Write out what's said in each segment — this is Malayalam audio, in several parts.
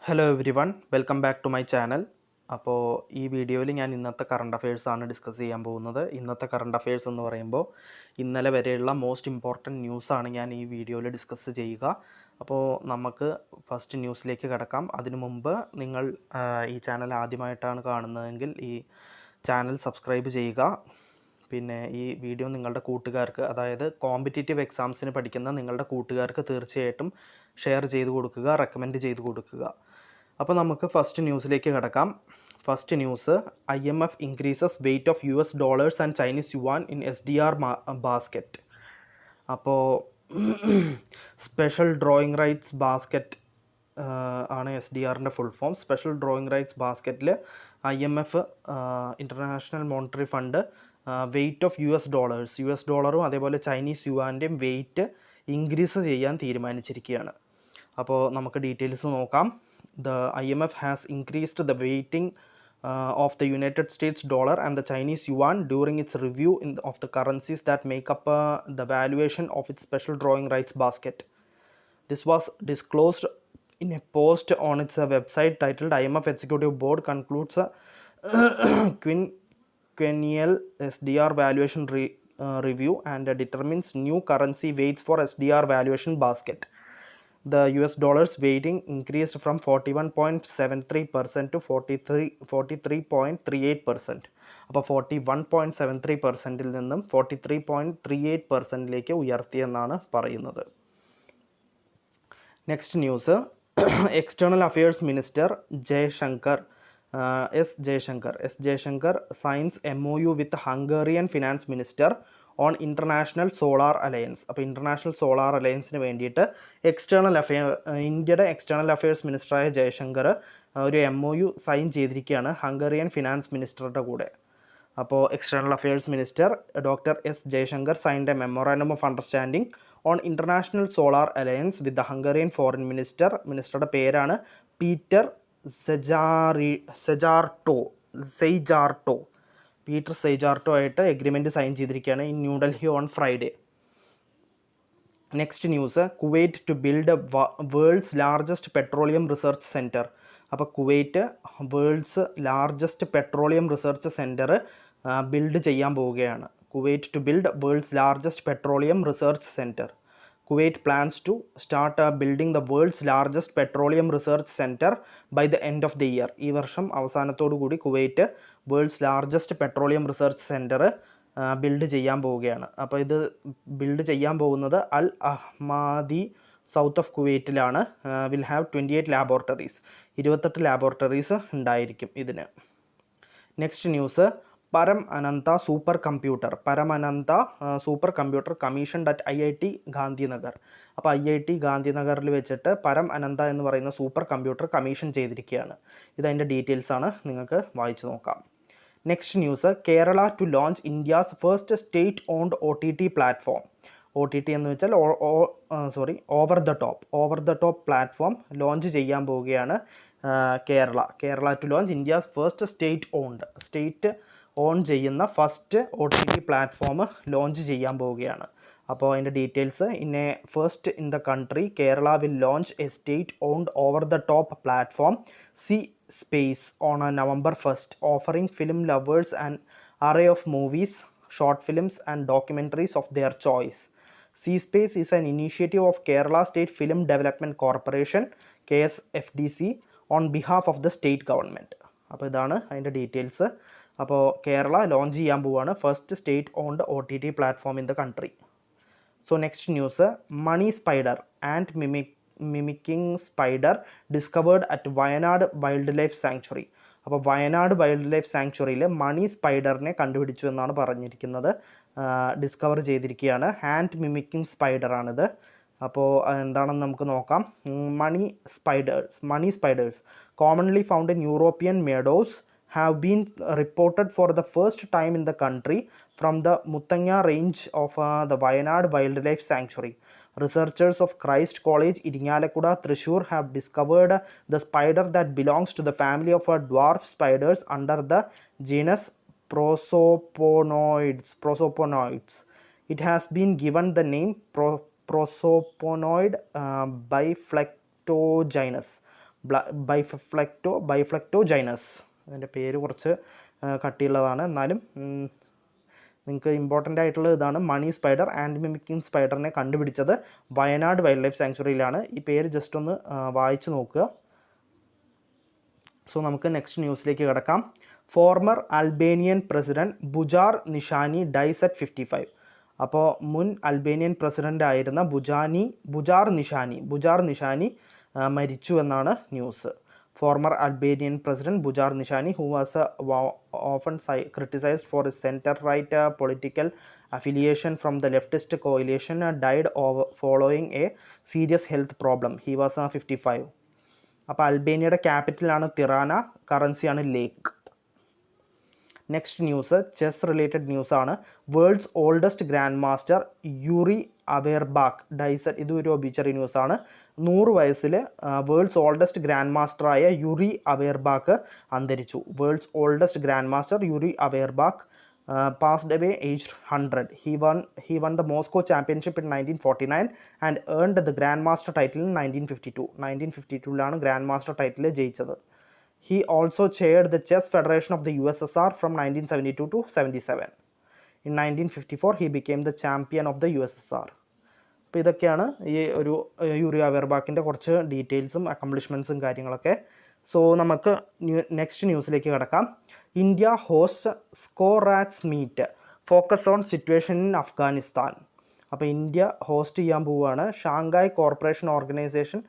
Hello everyone, welcome back to my channel. അപ്പോൾ ഈ വീഡിയോയിൽ ഞാൻ ഇന്നത്തെ കറണ്ട് അഫയേഴ്സാണ് ഡിസ്കസ് ചെയ്യാൻ പോകുന്നത്. ഇന്നത്തെ കറണ്ട് അഫയേഴ്സ് എന്ന് പറയുമ്പോൾ ഇന്നലെ വരെയുള്ള മോസ്റ്റ് ഇമ്പോർട്ടൻറ്റ് ന്യൂസാണ് ഞാൻ ഈ വീഡിയോയിൽ ഡിസ്കസ് ചെയ്യുക. അപ്പോൾ നമുക്ക് ഫസ്റ്റ് ന്യൂസിലേക്ക് കിടക്കാം. അതിനു മുമ്പ് നിങ്ങൾ ഈ ചാനൽ ആദ്യമായിട്ടാണ് കാണുന്നതെങ്കിൽ ഈ ചാനൽ സബ്സ്ക്രൈബ് ചെയ്യുക. പിന്നെ ഈ വീഡിയോ നിങ്ങളുടെ കൂട്ടുകാർക്ക്, അതായത് കോമ്പറ്റേറ്റീവ് എക്സാംസിന് പഠിക്കുന്ന നിങ്ങളുടെ കൂട്ടുകാർക്ക് തീർച്ചയായിട്ടും ഷെയർ ചെയ്ത് കൊടുക്കുക, റെക്കമെൻഡ് ചെയ്ത് കൊടുക്കുക. അപ്പോൾ നമുക്ക് ഫസ്റ്റ് ന്യൂസിലേക്ക് കിടക്കാം. First news, IMF increases weight of $US and Chinese yuan in SDR basket. അപ്പോൾ സ്പെഷ്യൽ ഡ്രോയിങ് റൈറ്റ്സ് ബാസ്ക്കറ്റ് ആണ് SDRൻ്റെ full form. Special drawing rights ബാസ്ക്കറ്റിൽ IMF international monetary fund weight of US ഡോളറും അതേപോലെ ചൈനീസ് യുവാൻ്റെയും വെയ്റ്റ് ഇൻക്രീസ് ചെയ്യാൻ തീരുമാനിച്ചിരിക്കുകയാണ്. അപ്പോൾ നമുക്ക് ഡീറ്റെയിൽസ് നോക്കാം. The IMF has increased the weighting of the United States dollar and the Chinese yuan during its review of the currencies that make up the valuation of its special drawing rights basket. This was disclosed in a post on its website titled IMF Executive Board concludes a quinquennial SDR valuation review and determines new currency weights for SDR valuation basket. The US dollars weighting increased from 41.73% to 43.38%. അപ്പോൾ 41.73%ൽ നിന്നും 43.38%ലേക്ക് ഉയർത്തിയെന്നാണ് പറയുന്നത്. Next news, external affairs minister S Jaishankar signs MOU with Hungarian finance minister on international solar alliance. അപ്പോൾ ഇൻ്റർനാഷണൽ സോളാർ അലയൻസിന് വേണ്ടിയിട്ട് ഇന്ത്യയുടെ എക്സ്റ്റേണൽ അഫയേഴ്സ് മിനിസ്റ്ററായ ജയശങ്കർ ഒരു MOU സൈൻ ചെയ്തിരിക്കുകയാണ് ഹംഗേറിയൻ ഫിനാൻസ് മിനിസ്റ്ററുടെ കൂടെ. അപ്പോൾ external affairs minister doctor S Jaishankar signed a memorandum of understanding on international solar alliance with the Hungarian foreign മിനിസ്റ്ററുടെ പേരാണ് പീറ്റർ സെയ്ജാർട്ടോ ആയിട്ട് എഗ്രിമെൻറ്റ് സൈൻ ചെയ്തിരിക്കുകയാണ് in New Delhi on Friday. Next news, Kuwait to build world's largest petroleum research centre. അപ്പോൾ Kuwait world's largest petroleum research centre build ചെയ്യാൻ പോവുകയാണ്. Kuwait to build world's largest petroleum research centre. Kuwait plans to start building the world's largest petroleum research center by the end of the year. ഈ വർഷം അവസാനത്തോടു കൂടി Kuwait world's largest petroleum research centre build ചെയ്യാൻ പോവുകയാണ്. അപ്പോൾ ഇത് ബിൽഡ് ചെയ്യാൻ പോകുന്നത് അൽ അഹ്മാദി സൗത്ത് ഓഫ് കുവൈറ്റിലാണ്. Will have 28 laboratories. 28 ലാബോറട്ടറീസ് ഉണ്ടായിരിക്കും ഇതിന്. Next news, Param Ananta supercomputer commissioned at IIT Gandhinagar. അപ്പോൾ IIT ഗാന്ധിനഗറിൽ വെച്ചിട്ട് പരമനന്ത എന്ന് പറയുന്ന സൂപ്പർ കമ്പ്യൂട്ടർ കമ്മീഷൻ ചെയ്തിരിക്കുകയാണ്. ഇതതിൻ്റെ ഡീറ്റെയിൽസാണ്, നിങ്ങൾക്ക് വായിച്ചു നോക്കാം. Next news, Kerala to launch India's first state owned OTT platform. OTT എന്ന് വെച്ചാൽ over the top platform launch ചെയ്യാൻ പോവുകയാണ് Kerala to launch India's first state own ചെയ്യുന്ന ഫസ്റ്റ് OTT പ്ലാറ്റ്ഫോം ലോഞ്ച് ചെയ്യാൻ പോവുകയാണ്. അപ്പോൾ അതിൻ്റെ details, first in the country Kerala will launch a state owned over the top platform C space on November 1st, offering film lovers an array of movies, short films and documentaries of their choice. C-Space is an initiative of Kerala State Film Development Corporation KSFDC on behalf of the state government. അപ്പോൾ ഇതാണ് അതിൻ്റെ ഡീറ്റെയിൽസ്. അപ്പോൾ കേരള ലോഞ്ച് ചെയ്യാൻ പോവുകയാണ് first state owned OTT platform in the country. So next news, money spider ant-mimicking spider discovered at Wayanad wildlife sanctuary. അപ്പോൾ വയനാട് വൈൽഡ് ലൈഫ് സാങ്ച്വറിയിൽ മണി സ്പൈഡറിനെ കണ്ടുപിടിച്ചു എന്നാണ് പറഞ്ഞിരിക്കുന്നത്. ഡിസ്കവർ ചെയ്തിരിക്കുകയാണ്. ant-mimicking സ്പൈഡറാണിത്. അപ്പോൾ എന്താണെന്ന് നമുക്ക് നോക്കാം. Money spiders commonly found in European meadows have been reported for the first time in the country from the Muthanga range of the Wayanad Wildlife Sanctuary. Researchers of Christ College, Iringalakkuda, Thrissur have discovered the spider that belongs to the family of dwarf spiders under the genus Prosoponoids. It has been given the name Prosoponoid biflectogenus. ബൈഫ്ലെക്ടോ Jainus. അതിൻ്റെ പേര് കുറച്ച് കട്ടിയുള്ളതാണ്, എന്നാലും നിങ്ങൾക്ക് ഇമ്പോർട്ടൻ്റ് ആയിട്ടുള്ള ഇതാണ്. മണി സ്പൈഡർ, ant-mimicking സ്പൈഡറിനെ കണ്ടുപിടിച്ചത് വയനാട് വൈൽഡ് ലൈഫ് സാങ്ച്വറിയിലാണ്. ഈ പേര് ജസ്റ്റ് ഒന്ന് വായിച്ചു നോക്കുക. സോ നമുക്ക് നെക്സ്റ്റ് ന്യൂസിലേക്ക് കിടക്കാം. Former Albanian president Bujar Nishani dies at 55. അപ്പോൾ മുൻ അൽബേനിയൻ പ്രസിഡൻ്റ് ആയിരുന്ന ബുജാർ നിഷാനി മരിച്ചു എന്നാണ് news. Former Albanian president Bujar Nishani, who was often criticized for his center-right political affiliation from the leftist coalition, died following a serious health problem. He was 55. അപ്പോൾ അൽബേനിയയുടെ ക്യാപിറ്റലാണ് തിറാന, കറൻസിയാണ് lek. Next news chess related ന്യൂസാണ്. World's oldest grandmaster Yuri Averbakh dies. ഇതൊരു ഒബിച്ചറി ന്യൂസാണ്. 100 വയസ്സിൽ വേൾഡ്സ് ഓൾഡസ്റ്റ് ഗ്രാൻഡ് മാസ്റ്ററായ യൂറി അവേർബാക്ക് അന്തരിച്ചു. World's oldest grandmaster Yuri Averbakh passed away aged 100. He won the Moscow Championship in 1949 and earned the Grandmaster title in 1952. 1952ലാണ് Grandmaster title ജയിച്ചത്. He also chaired the Chess Federation of the USSR from 1972 to 77. In 1954 he became the champion of the USSR. അപ്പോൾ ഇതൊക്കെയാണ് ഈ ഒരു യൂറി അവേർബാക്കിൻ്റെ കുറച്ച് ഡീറ്റെയിൽസും അക്കംപ്ലിഷ്മെൻറ്റ്സും കാര്യങ്ങളൊക്കെ. സോ നമുക്ക് നെക്സ്റ്റ് ന്യൂസിലേക്ക് കിടക്കാം. India host SCO RATS meet, focus on situation in Afghanistan. അപ്പോൾ ഇന്ത്യ ഹോസ്റ്റ് ചെയ്യാൻ പോവുകയാണ് Shanghai corporation organisation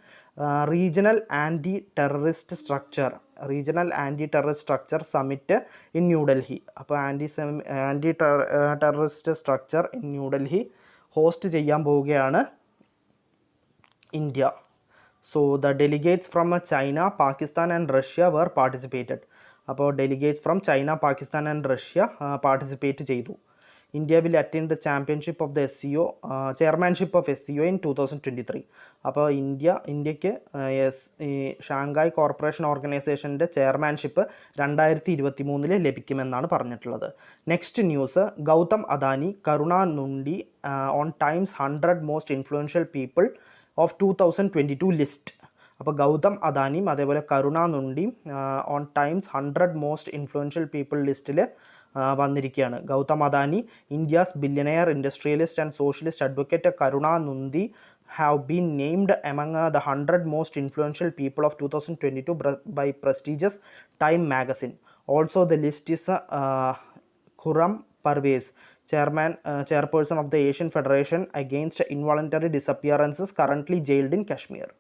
regional anti terrorist structure summit in New Delhi. അപ്പോൾ anti terrorist structure in New Delhi host ചെയ്യാൻ പോവുകയാണ് India. So the delegates from China, Pakistan and Russia were participated. അപ്പോൾ delegates from China, Pakistan and Russia participate ചെയ്തു. India will attend the championship of the chairmanship of SCO in 2023. അപ്പോൾ ഇന്ത്യക്ക് ഈ ഷാങ്ഹായ് കോർപ്പറേഷൻ ഓർഗനൈസേഷൻ്റെ ചെയർമാൻഷിപ്പ് 2023 ലഭിക്കുമെന്നാണ് പറഞ്ഞിട്ടുള്ളത്. Next news, Gautam Adani Karuna Nundy on Time's 100 most influential people of 2022 list. അപ്പോൾ ഗൗതം അദാനിയും അതേപോലെ കരുണാനുണ്ടിയും on Time's 100 most influential people ലിസ്റ്റിൽ വന്നിരിക്കുകയാണ്. Gautam Adani, India's billionaire, industrialist and socialist advocate Karuna Nundy have been named among the 100 most influential people of 2022 by prestigious Time magazine. Also the list is Khurram Parvez, chairperson of the Asian Federation Against Involuntary Disappearances, currently jailed in Kashmir.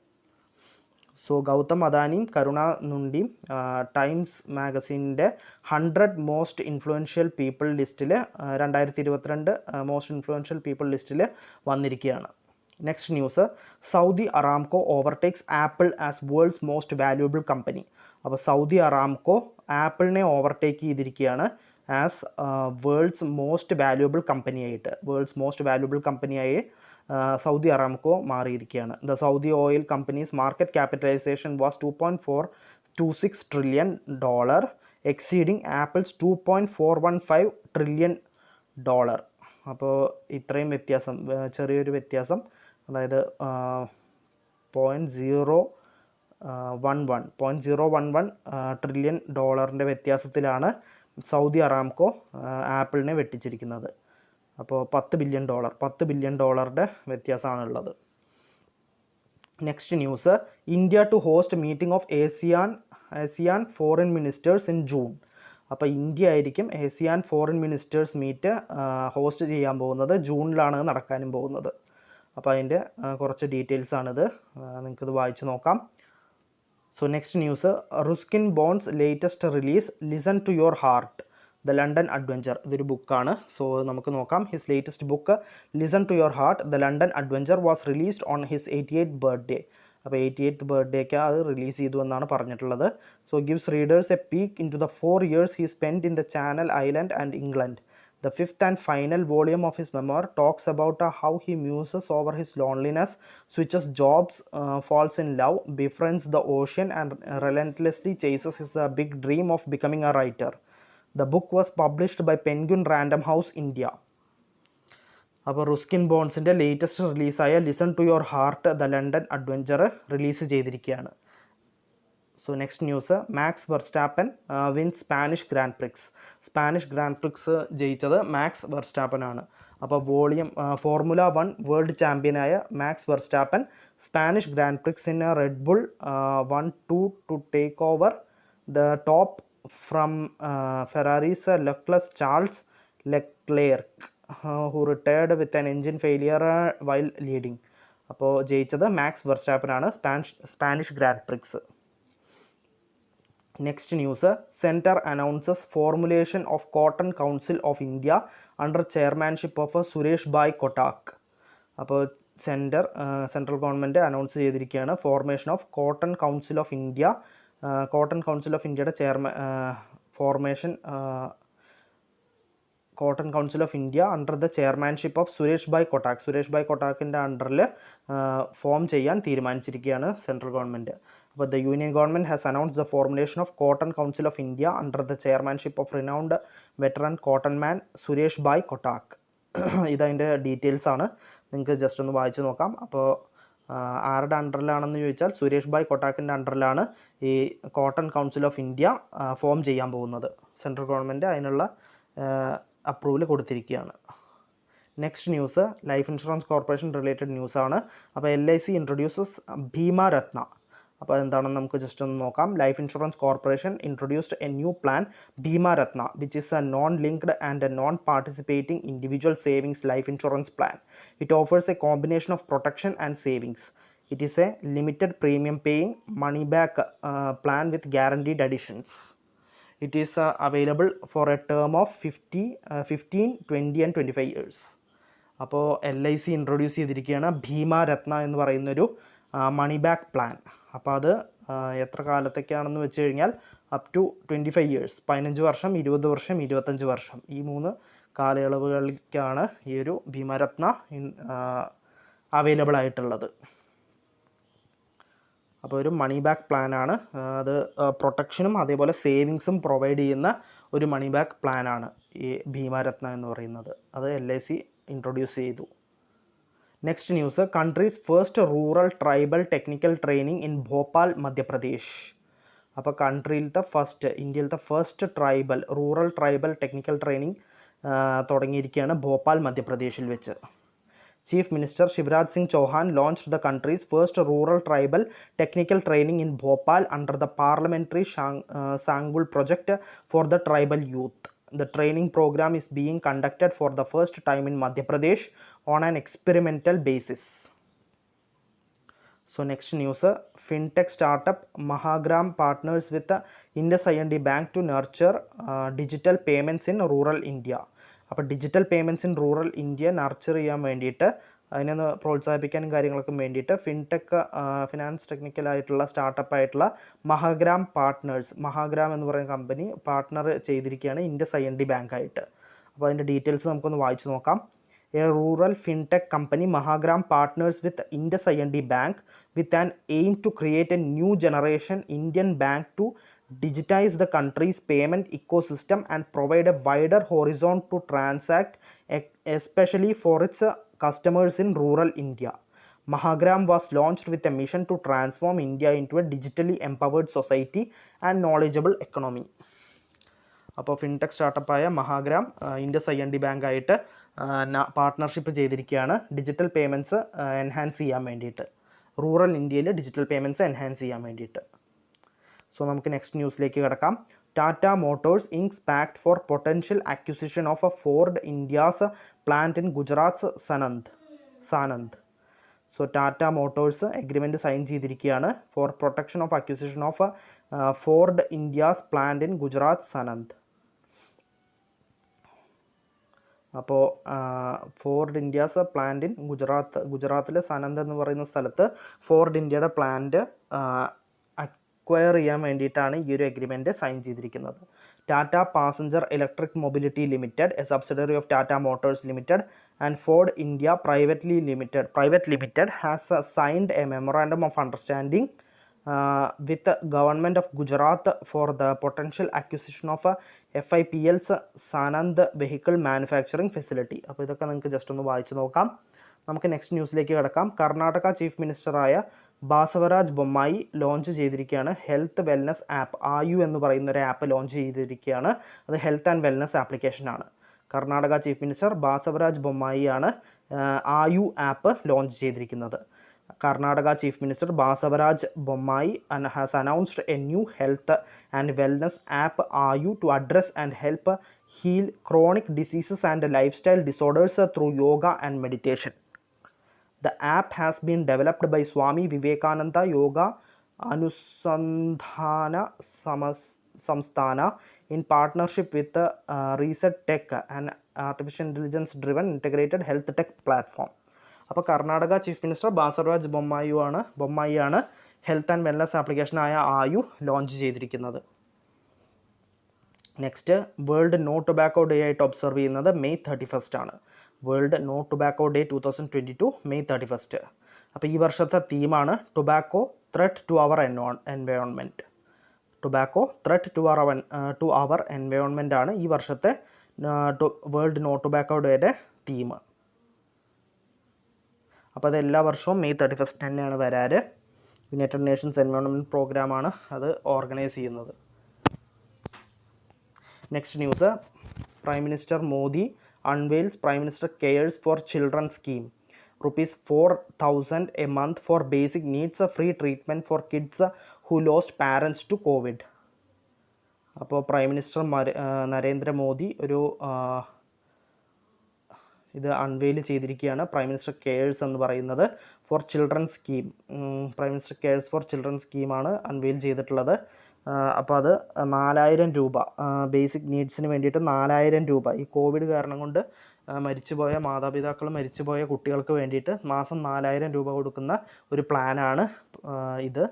So Gautam അദാനിയും കരുണാനുണ്ടിയും ടൈംസ് മാഗസീനിൻ്റെ 100 മോസ്റ്റ് ഇൻഫ്ലുവൻഷ്യൽ പീപ്പിൾ ലിസ്റ്റിൽ 2022 മോസ്റ്റ് ഇൻഫ്ലുവൻഷ്യൽ പീപ്പിൾ ലിസ്റ്റിൽ വന്നിരിക്കുകയാണ്. Next news, Saudi Aramco overtakes Apple as world's most valuable company. അപ്പോൾ സൗദി അറാംകോ ആപ്പിളിനെ ഓവർടേക്ക് ചെയ്തിരിക്കുകയാണ് ആസ് വേൾഡ്സ് മോസ്റ്റ് വാല്യുബിൾ കമ്പനിയായി സൗദി അറാംകോ മാറിയിരിക്കുകയാണ്. The Saudi oil company's market capitalisation was $2.426 trillion, exceeding Apple's $2.415 trillion. അപ്പോൾ ഇത്രയും വ്യത്യാസം, ചെറിയൊരു വ്യത്യാസം, അതായത് 0.011 ട്രില്യൺ ഡോളറിൻ്റെ വ്യത്യാസത്തിലാണ് സൗദി അറാംകോ ആപ്പിളിനെ വെട്ടിച്ചിരിക്കുന്നത്. അപ്പോൾ $10 ബില്യൺ വ്യത്യാസമാണുള്ളത്. Next news, India to host meeting of ASEAN foreign ministers in June. അപ്പോൾ ഇന്ത്യ ആയിരിക്കും ASEAN foreign ministers meet host ചെയ്യാൻ പോകുന്നത്. ജൂണിലാണ് നടക്കാനും പോകുന്നത്. അപ്പോൾ അതിൻ്റെ കുറച്ച് ഡീറ്റെയിൽസാണിത്, നിങ്ങൾക്കിത് വായിച്ച് നോക്കാം. So next news, Ruskin Bond's latest release listen to your heart, the London adventure. ഇതൊരു ബുക്കാണ്. സോ നമുക്ക് നോക്കാം. His latest book listen to your heart, the London adventure was released on his 88th birthday. അപ്പോൾ 88th ബർത്ത്ഡേക്ക് അത് റിലീസ് ചെയ്തു എന്നാണ് പറഞ്ഞിട്ടുള്ളത്. So gives readers a peek into the 4 years he spent in the Channel Island and England. The 5th and final volume of his memoir talks about how he muses over his loneliness, switches jobs, falls in love, befriends the ocean and relentlessly chases his big dream of becoming a writer. The book was published by Penguin Random House, India. അപ്പോൾ റുസ്കിൻ ബോൺസിൻ്റെ ലേറ്റസ്റ്റ് റിലീസായ listen to your heart, the London adventure release ചെയ്തിരിക്കുകയാണ്. So next news, Max Verstappen wins Spanish Grand Prix. Spanish Grand Prix ജയിച്ചത് മാക്സ് വെർസ്റ്റാപ്പൻ ആണ്. അപ്പോൾ ഫോർമുല 1 വേൾഡ് ചാമ്പ്യനായ മാക്സ് വെർസ്റ്റാപ്പൻ സ്പാനിഷ് ഗ്രാൻഡ് പ്രിക്സിന് Red Bull 1-2 to take over the top from Ferrari's Leclerc Charles Leclerc who retired with an engine failure while leading. അപ്പോൾ ജയിച്ചത് മാക്സ് വെർസ്റ്റാപ്പനാണ് Spanish Grand prix. Next news, centre announces formulation of cotton council of India under chairmanship of Suresh Bhai Kotak. അപ്പോൾ സെൻട്രൽ ഗവൺമെൻറ് അനൗൺസ് ചെയ്തിരിക്കുകയാണ് formation of cotton council of India. Cotton council of ഇന്ത്യയുടെ cotton council of India under the chairmanship of Suresh Bhai Kotak. Suresh Bhai കൊട്ടാക്കിൻ്റെ അണ്ടറിൽ ഫോം ചെയ്യാൻ തീരുമാനിച്ചിരിക്കുകയാണ് സെൻട്രൽ ഗവൺമെൻറ്. അപ്പോൾ the union government has announced the formulation of cotton council of India under the chairmanship of renowned veteran cotton man Suresh Bhai Kotak. ഇതതിൻ്റെ details ആണ്, നിങ്ങൾക്ക് ജസ്റ്റ് ഒന്ന് വായിച്ച് നോക്കാം. അപ്പോൾ ആരുടെ അണ്ടറിലാണെന്ന് ചോദിച്ചാൽ സുരേഷ് ഭായ് കൊട്ടാക്കിൻ്റെ അണ്ടറിലാണ് ഈ cotton council of India form ചെയ്യാൻ പോകുന്നത്. സെൻട്രൽ ഗവൺമെൻറ് അതിനുള്ള അപ്രൂവൽ കൊടുത്തിരിക്കുകയാണ്. Next news, life insurance corporation related ന്യൂസാണ്. അപ്പോൾ LIC ഇൻട്രൊഡ്യൂസസ് ഭീമ രത്ന. അപ്പോൾ എന്താണെന്ന് നമുക്ക് ജസ്റ്റ് ഒന്ന് നോക്കാം. Life insurance corporation introduced a new plan Bima Ratna which is a non linked and a non participating individual savings life insurance plan. It offers a combination of protection and savings. It is a limited premium paying money back plan with guaranteed additions. It is available for a term of 15, 20 and 25 years. അപ്പോൾ LIC ഇൻട്രൊഡ്യൂസ് ചെയ്തിരിക്കുകയാണ് ഭീമ രത്ന എന്ന് പറയുന്നൊരു മണി ബാക്ക് പ്ലാൻ. അപ്പോൾ അത് എത്ര കാലത്തേക്കാണെന്ന് വെച്ച് കഴിഞ്ഞാൽ അപ് ടു 25 ഇയേഴ്സ്, 15 വർഷം, 20 വർഷം, 25 വർഷം, ഈ 3 കാലയളവുകളിലേക്കാണ് ഈ ഒരു ഭീമരത്ന അവൈലബിൾ ആയിട്ടുള്ളത്. അപ്പോൾ ഒരു മണി ബാക്ക് പ്ലാനാണ് അത്. പ്രൊട്ടക്ഷനും അതേപോലെ സേവിങ്സും പ്രൊവൈഡ് ചെയ്യുന്ന ഒരു മണി ബാക്ക് പ്ലാനാണ് ഈ ഭീമരത്ന എന്ന് പറയുന്നത്. അത് LIC ഇൻട്രൊഡ്യൂസ് ചെയ്തു. Next news, countries first rural tribal technical training in Bhopal Madhya Pradesh. അപ്പോൾ ഇന്ത്യയിലത്തെ first rural tribal technical training തുടങ്ങിയിരിക്കുകയാണ് ഭോപ്പാൽ മധ്യപ്രദേശിൽ വെച്ച്. Chief Minister Shivraj Singh Chauhan launched the country's first rural tribal technical training in Bhopal under the Parliamentary Sangul project for the tribal youth. The training program is being conducted for the first time in Madhya Pradesh on an experimental basis. So next news, fintech startup Mahagram partners with IndusInd Bank to nurture digital payments in rural India. അപ്പോൾ digital payments in rural India nurture ചെയ്യാൻ വേണ്ടിയിട്ട്, അതിനൊന്ന് പ്രോത്സാഹിപ്പിക്കാനും കാര്യങ്ങളൊക്കെ വേണ്ടിയിട്ട് ഫിനാൻസ് ടെക്നിക്കലായിട്ടുള്ള സ്റ്റാർട്ടപ്പായിട്ടുള്ള മഹാഗ്രാം എന്ന് പറയുന്ന കമ്പനി പാർട്ട്ണർ ചെയ്തിരിക്കുകയാണ് IndusInd ബാങ്കായിട്ട്. അപ്പോൾ അതിൻ്റെ ഡീറ്റെയിൽസ് നമുക്കൊന്ന് വായിച്ചു നോക്കാം. A rural fintech company Mahagram partners with IndusInd bank with an aim to create a new generation Indian bank to digitize the country's payment ecosystem and provide a wider horizon to transact, especially for its customers in rural India. Mahagram was launched with a mission to transform India into a digitally empowered society and knowledgeable economy. അപ്പോൾ ഫിൻടെക് സ്റ്റാർട്ടപ്പായ മഹാഗ്രാം IndusInd ബാങ്കായിട്ട് പാർട്ട്ണർഷിപ്പ് ചെയ്തിരിക്കുകയാണ് ഡിജിറ്റൽ പേയ്മെൻറ്റ്സ് എൻഹാൻസ് ചെയ്യാൻ വേണ്ടിയിട്ട്, റൂറൽ ഇന്ത്യയിൽ ഡിജിറ്റൽ പേയ്മെൻറ്റ്സ് എൻഹാൻസ് ചെയ്യാൻ വേണ്ടിയിട്ട്. സോ നമുക്ക് നെക്സ്റ്റ് ന്യൂസിലേക്ക് കിടക്കാം. Tata Motors inks pact for potential acquisition of a Ford India's plant in Gujarat Sanand. So Tata Motors agreement sign ചെയ്തിരിക്കുകയാണ് for protection of acquisition of Ford India's plant in Gujarat Sanand. അപ്പോൾ ഫോർഡ് ഇന്ത്യാസ് പ്ലാന്റ് ഇൻ ഗുജറാത്തിലെ സാനന്ദ് എന്ന് പറയുന്ന സ്ഥലത്ത് ഫോർഡ് ഇന്ത്യയുടെ പ്ലാന്റ് അക്വയർ ചെയ്യാൻ വേണ്ടിയിട്ടാണ് ഈ ഒരു എഗ്രിമെൻറ്റ് സൈൻ ചെയ്തിരിക്കുന്നത്. Tata passenger electric mobility limited, A subsidiary of Tata Motors limited and Ford India private limited has signed A memorandum of understanding with government of Gujarat for the potential acquisition of FIPL's Sanand vehicle manufacturing facility. അപ്പോൾ ഇതൊക്കെ നിങ്ങൾക്ക് ജസ്റ്റ് ഒന്ന് വായിച്ചു നോക്കാം. നമുക്ക് നെക്സ്റ്റ് ന്യൂസിലേക്ക് കിടക്കാം. കർണാടക ചീഫ് മിനിസ്റ്ററായ ബാസവരാജ് ബൊമ്മായി ലോഞ്ച് ചെയ്തിരിക്കുകയാണ് ഹെൽത്ത് വെൽനസ് ആപ്പ്. ആയു എന്ന് പറയുന്ന ഒരു ആപ്പ് ലോഞ്ച് ചെയ്തിരിക്കുകയാണ്. അത് ഹെൽത്ത് ആൻഡ് വെൽനസ് ആപ്ലിക്കേഷനാണ്. കർണാടക ചീഫ് മിനിസ്റ്റർ ബാസവരാജ് ബൊമ്മായിയാണ് ആയു ആപ്പ് ലോഞ്ച് ചെയ്തിരിക്കുന്നത്. Karnataka Chief Minister Basavaraj Bommai has announced a new health and wellness app Ayu to address and help heal chronic diseases and lifestyle disorders through yoga and meditation. The app has been developed by Swami Vivekananda Yoga Anusandhana Samsthana in partnership with Reset Tech, an artificial intelligence driven integrated health tech platform. അപ്പോൾ കർണാടക ചീഫ് മിനിസ്റ്റർ ബാസവരാജ് ബൊമ്മായിയാണ് ഹെൽത്ത് ആൻഡ് വെൽനസ് ആപ്ലിക്കേഷനായ ആയു ലോഞ്ച് ചെയ്തിരിക്കുന്നത്. Next, world no tobacco day ആയിട്ട് ഒബ്സർവ് ചെയ്യുന്നത് മെയ് 31 ആണ്. World no tobacco day 2022 May 31. അപ്പോൾ ഈ വർഷത്തെ തീമാണ് tobacco threat to our environment. Tobacco threat to our environment ആണ് ഈ വർഷത്തെ വേൾഡ് നോ ടൊബാക്കോ ഡേയുടെ തീം. അപ്പോൾ അത് എല്ലാ വർഷവും മെയ് 31 തന്നെയാണ് വരാറ്. യുണൈറ്റഡ് നേഷൻസ് എൻവയോൺമെൻറ്റ് പ്രോഗ്രാമാണ് അത് ഓർഗനൈസ് ചെയ്യുന്നത്. Next news, prime minister Modi unveils prime minister cares for children scheme. ₹4,000 a month for basic needs, free treatment for kids who lost parents to COVID. അപ്പോൾ പ്രൈം മിനിസ്റ്റർ നരേന്ദ്രമോദി ഇത് അൺവെയിൽ ചെയ്തിരിക്കുകയാണ്. പ്രൈം മിനിസ്റ്റർ കെയേഴ്സ് എന്ന് പറയുന്നത് four children scheme. Prime minister cares for children സ്കീമാണ് അൺവെയിൽ ചെയ്തിട്ടുള്ളത്. അപ്പോൾ അത് 4,000 രൂപ ബേസിക് നീഡ്സിന് വേണ്ടിയിട്ട് 4,000 രൂപ ഈ കോവിഡ് കാരണം കൊണ്ട് മരിച്ചുപോയ മാതാപിതാക്കൾ മരിച്ചുപോയ കുട്ടികൾക്ക് വേണ്ടിയിട്ട് മാസം 4,000 രൂപ കൊടുക്കുന്ന ഒരു പ്ലാനാണ് ഇത്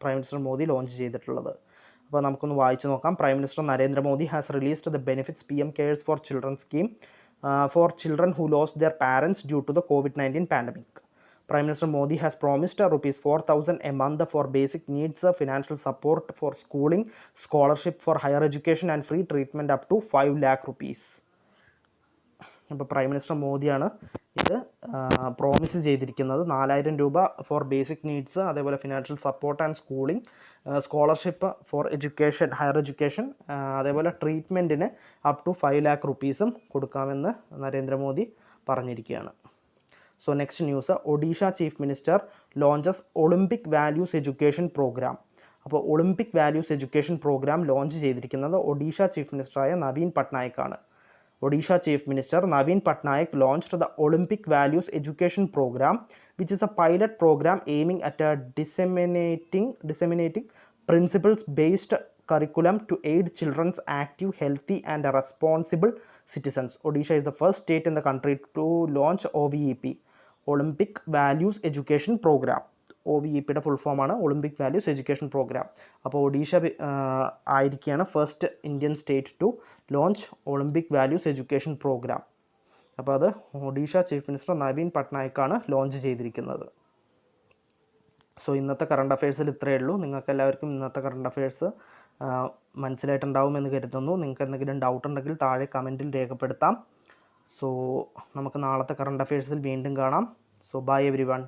പ്രൈം മിനിസ്റ്റർ മോദി ലോഞ്ച് ചെയ്തിട്ടുള്ളത്. അപ്പോൾ നമുക്കൊന്ന് വായിച്ചു നോക്കാം. Prime minister Narendra Modi has released the benefits PM cares for children scheme for children who lost their parents due to the COVID-19 pandemic. Prime Minister Modi has promised ₹4,000 a month for basic needs, financial support for schooling, scholarship for higher education and free treatment up to 5 lakh rupees. അപ്പോൾ പ്രൈം മിനിസ്റ്റർ മോദിയാണ് ഇത് പ്രോമിസ് ചെയ്തിരിക്കുന്നത്. 4,000 രൂപ ഫോർ ബേസിക് നീഡ്സ്, അതേപോലെ financial support and schooling, scholarship for education, higher education, അതേപോലെ ട്രീറ്റ്മെൻറ്റിന് അപ് ടു 5 lakh rupees കൊടുക്കാമെന്ന് നരേന്ദ്രമോദി പറഞ്ഞിരിക്കുകയാണ്. So next news, Odisha chief minister launches Olympic values education programme. അപ്പോൾ Olympic values education programme launch ചെയ്തിരിക്കുന്നത് Odisha chief മിനിസ്റ്ററായ Naveen പട്നായിക്കാണ്. Odisha Chief Minister Naveen Patnaik launched the Olympic Values Education Program, which is a pilot program aiming at disseminating principles-based curriculum to aid children's active, healthy and responsible citizens. Odisha is the first state in the country to launch OVEP, Olympic Values Education Program. OVEPയുടെ ഫുൾ ഫോമാണ് ഒളിമ്പിക് വാല്യൂസ് എഡ്യൂക്കേഷൻ പ്രോഗ്രാം. അപ്പോൾ ഒഡീഷ ആയിരിക്കുകയാണ് first Indian state to launch Olympic values education programme. അപ്പോൾ അത് ഒഡീഷ ചീഫ് മിനിസ്റ്റർ നവീൻ പട്നായിക്കാണ് ലോഞ്ച് ചെയ്തിരിക്കുന്നത്. സോ ഇന്നത്തെ കറണ്ട് അഫയേഴ്സിൽ ഇത്രയേ ഉള്ളൂ. നിങ്ങൾക്ക് എല്ലാവർക്കും ഇന്നത്തെ കറണ്ട് അഫയേഴ്സ് മനസ്സിലായിട്ടുണ്ടാവുമെന്ന് കരുതുന്നു. നിങ്ങൾക്ക് എന്തെങ്കിലും ഡൗട്ട് ഉണ്ടെങ്കിൽ താഴെ കമൻറ്റിൽ രേഖപ്പെടുത്താം. സോ നമുക്ക് നാളത്തെ കറണ്ട് അഫയേഴ്സിൽ വീണ്ടും കാണാം. So bye every one.